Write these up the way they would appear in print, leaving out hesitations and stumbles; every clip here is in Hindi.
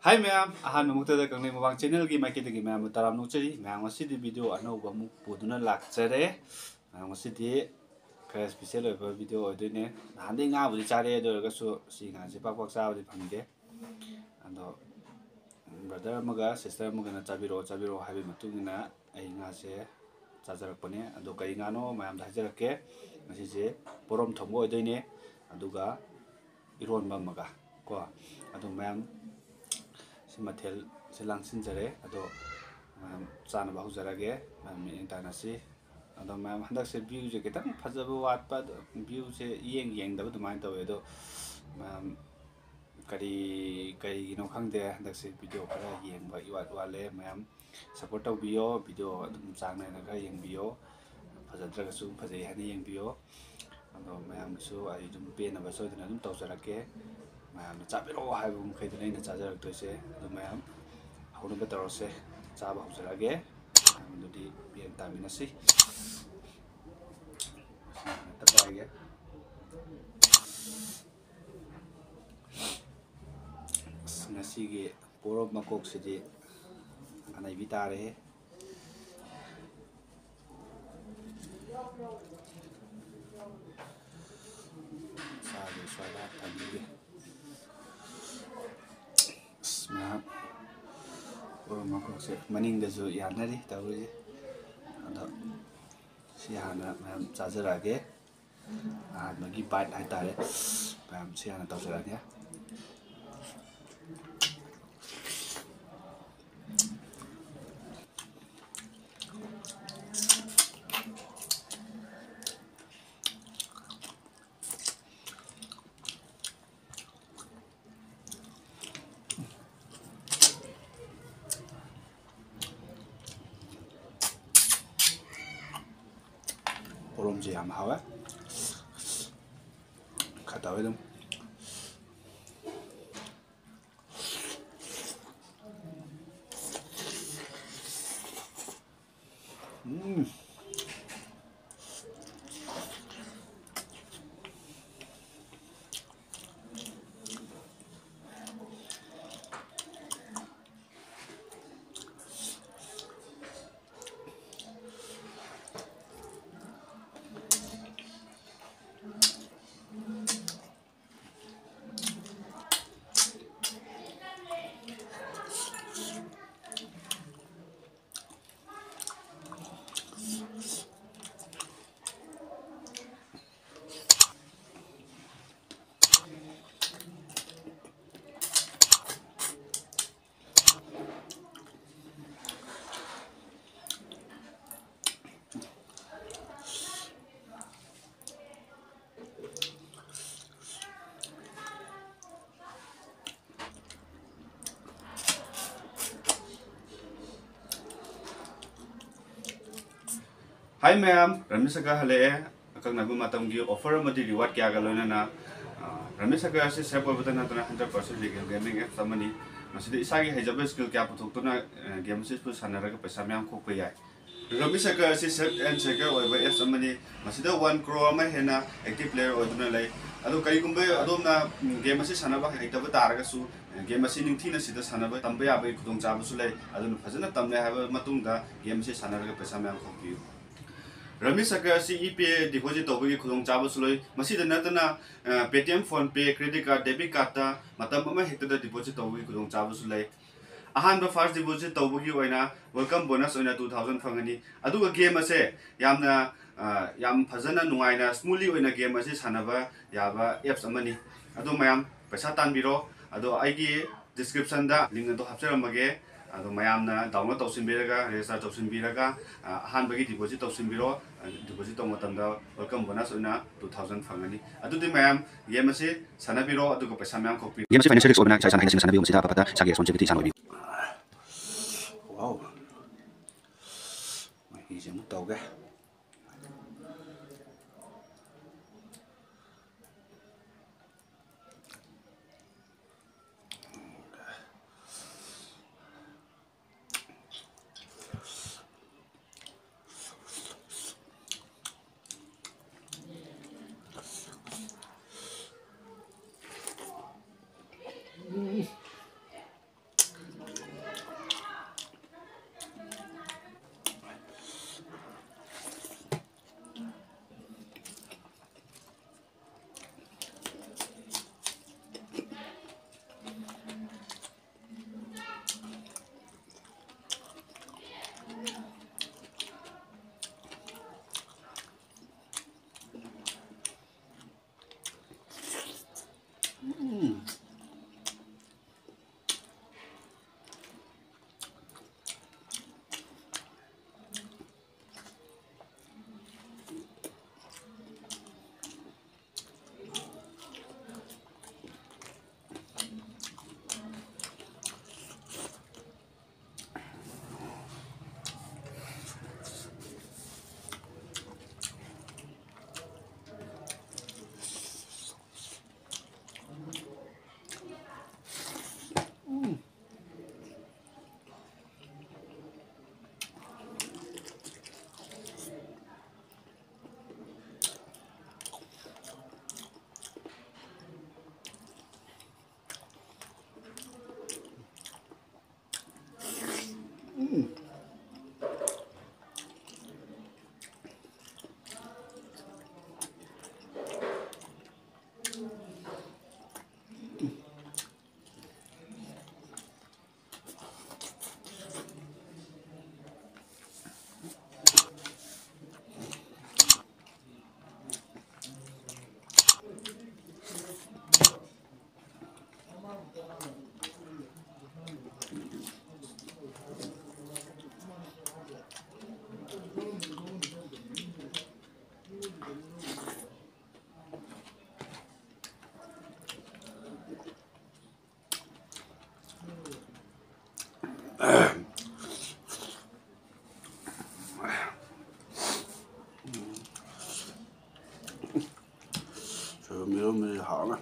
Hai ma'am Ahaan मुक्तदा Kangle मबांग channel की माइकेदगी मैम तराम नुचरी मैम ngasi video अनौबा मु पुदुना लाक्चरे ngasi खैर स्पेशल ओइबा वीडियो ओइदोने हांदे nga बुदि चारे दोरगसु सि nga जे पाक पाक चाबदि फंगदे अदो ब्रदर अमगा सिस्टर अमगा ना चाबिरो हाबि मतुंगना ai nga se चाजरकपने अदो कई ngaनो मैम धाजरके ngasi je porom thombo ओइदोने अदुगा इरोनबा मगा को अदो मैम मथेल से लांसिनजरे अदो चानबा हौजरगे मैम इंटानसी अदो मैम हंदक से व्यू जे खितंग फजबा वाटपा व्यू से येंगदब दुमाइन तवे अदो मैम करी करीगिनो खंगदे हंदक से वीडियो खरा येंगबा इवात वाले मैम सपोर्ट तौबियो वीडियो अदुम चांगनायना खरा येंगबियो फजद्रगसु फजै हानि येंगबियो अदो मैम सु आई दुम पेनबा सोइदना दुम तौजरके मैम चाबिरो हाइबु मखैदना इन चाजरक्तोइसे अदो मैम हौनबा तौरसे चाबा हौजरगे अदुदि बियन तामिनसी ततागे ngasiगी पोरब मकोक सिदि अनाइबि तारे सागे स्वादा थंबिगे मैम पोरब मकोक से मनिंगदजु यानरी तौरि अदो सि हाना मैम चाजरागे आहानबगी बाइट हाइतारे मैम सि हाना तौजरागे पोरमजे याम हावे खतावे दम Hai मैम रमेशका हले अकंगनाबु मतमगी ऑफर अमदि रिवार्ड क्या गलोनना रमेशका से safe ओबता नतना 100% legal gaming app समनी मसिदि इसागी हैजब skill क्या पथोक्तोना गेम सिस पु सानरगा पैसा म्याम खोप याय रमेशका से सेफ एंड सेक्योर ओबा एप समनी मसिदा 1 crore अमा हेना एक्टिव प्लेयर ओदुना लay अदो कईगुंबे अदोमना गेम असे सानबा हैतब तारगसु गेम असे निंगथिना सिदा सानबा तंबा याबे खुदोंग चाबसु लay अदुन फजना तमले हाबा मतुंगदा गेम असे सानरगा पैसा म्याम खोपियु रमेश असी ईपे डिपोजिट तौबगी खुदोंग चाबसुलोय मसिदा नतना Paytm PhonePe credit card debit card मतम अमा हेक्तदा डिपोजिट तौबगी खुदोंग चाबसुलोय अहानबा फर्स्ट डिपोजिट तौबगी ओइना वेलकम बोनस ओइना 2000 फंगनी अदुगा गेम असे यामना याम फजना नुंगाइना स्मूथली ओइना गेम असे सानबा याबा एप्स अमनी अदो मयाम पैसा तानबिरो अदो आइगी डिस्क्रिप्शन दा लिंक अदो हापचरमगे अदो मयामना डाउनलोड तौसिनबिरगा रजिस्टर तौसिनबिरगा अहानबगी डिपोजिट तौसिनबिरो डिपोजिट तौ मतंदा वेलकम बोनस ओइना 2000 फंगनी अदुदि मयाम गेम असे सानबिरो अदुगा पैसा मयाम खोपि गेम असे फाइनेंशियल रिस्क ओबना चाइ साना सानबिरो मसिदा पपता सागे रेस्पॉन्सिबिलिटी सानोबि वाओ मै जे मु तौगे 好了。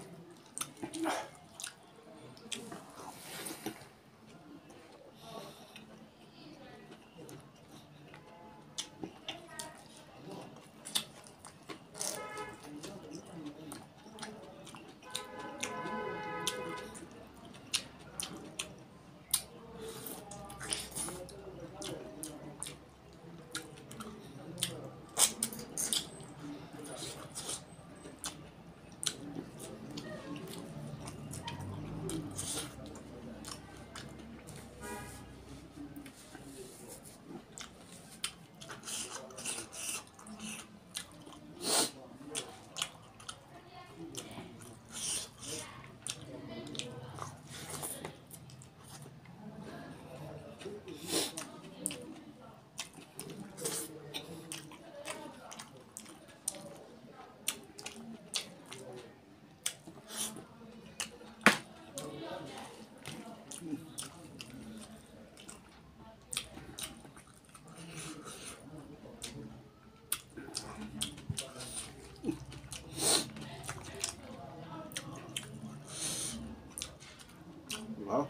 好。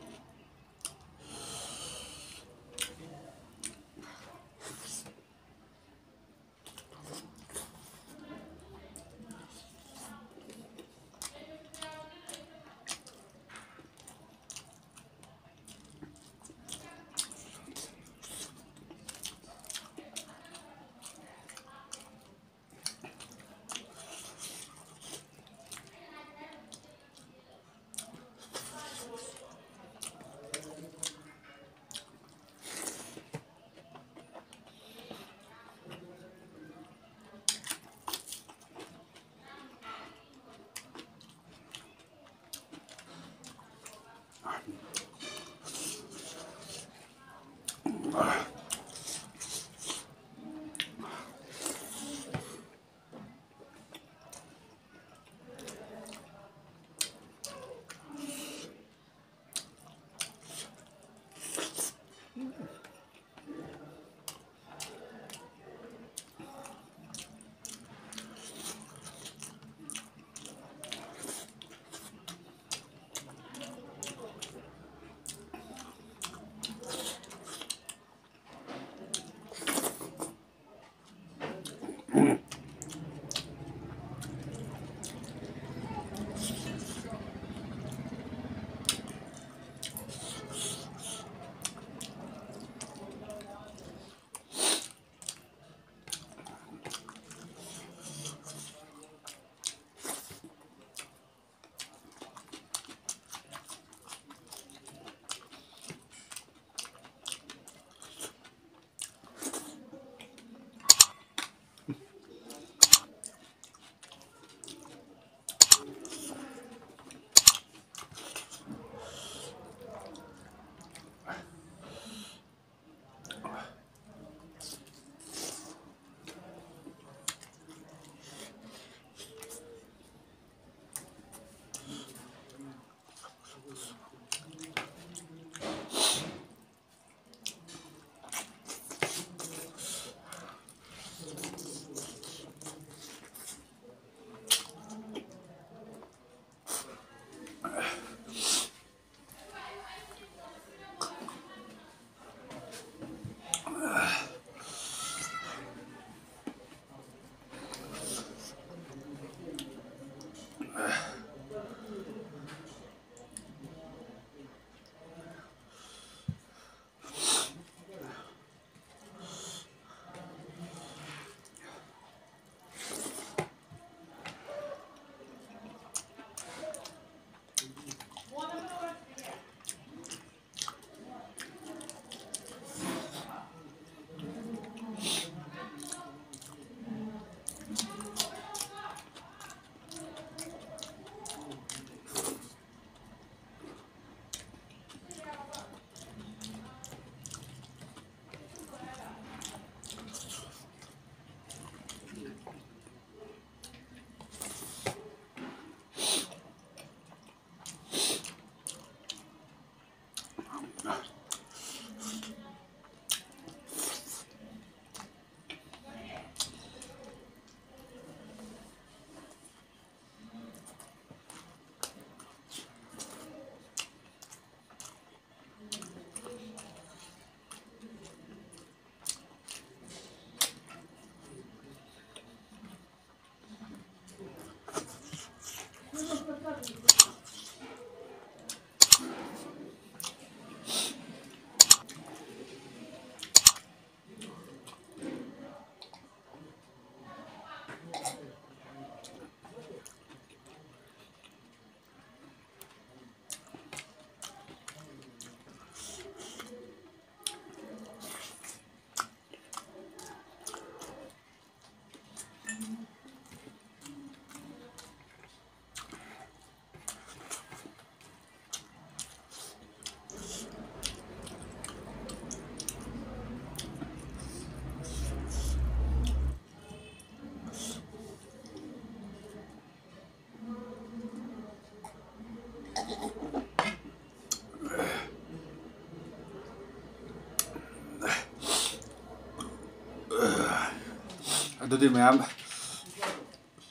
ꯑꯗꯨꯗꯤ ꯃꯌꯥꯝ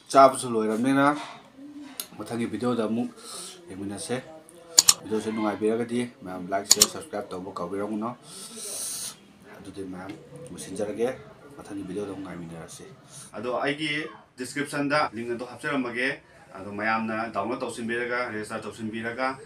ꯆꯥꯕꯁꯨ ꯂꯣꯏꯔꯕꯅꯤꯅ ꯃꯊꯪꯒꯤ ꯚꯤꯗꯤꯑꯣꯗ ꯑꯃꯨꯛ ꯌꯦꯡꯃꯤꯟꯅꯁꯦ ꯚꯤꯗꯤꯑꯣꯁꯦ ꯅꯨꯡꯉꯥꯏꯕꯤꯔꯒꯗꯤ ꯃꯌꯥꯝ ꯂꯥꯏꯛ ꯁꯤꯌꯔ ꯁꯕꯁꯀ꯭ꯔꯥꯏꯕ ꯇꯧꯕ ꯀꯥꯎꯕꯤꯔꯝꯒꯅꯣ ꯑꯗꯨꯗꯤ ꯃꯌꯥꯝ ꯂꯣꯏꯁꯤꯟꯖꯔꯒꯦ ꯃꯊꯪꯒꯤ ꯚꯤꯗꯤꯑꯣꯗ ꯑꯃꯨꯛ ꯉꯥꯏꯃꯤꯟꯅꯔꯁꯤ ꯑꯗꯣ ꯑꯩꯒꯤ ꯗꯤꯁꯀ꯭ꯔꯤꯞꯁꯟꯗ ꯂꯤꯡ ꯑꯗꯨ ꯍꯥꯞꯆꯔꯝꯃꯒꯦ ꯑꯗꯣ ꯃꯌꯥꯝꯅ ꯗꯥꯎꯟꯂꯣꯗ ꯇꯧꯁꯤꯟꯕꯤꯔꯒ ꯔꯦꯖꯤꯁꯇꯔ ꯇꯧꯁꯤꯟꯕꯤꯔꯒ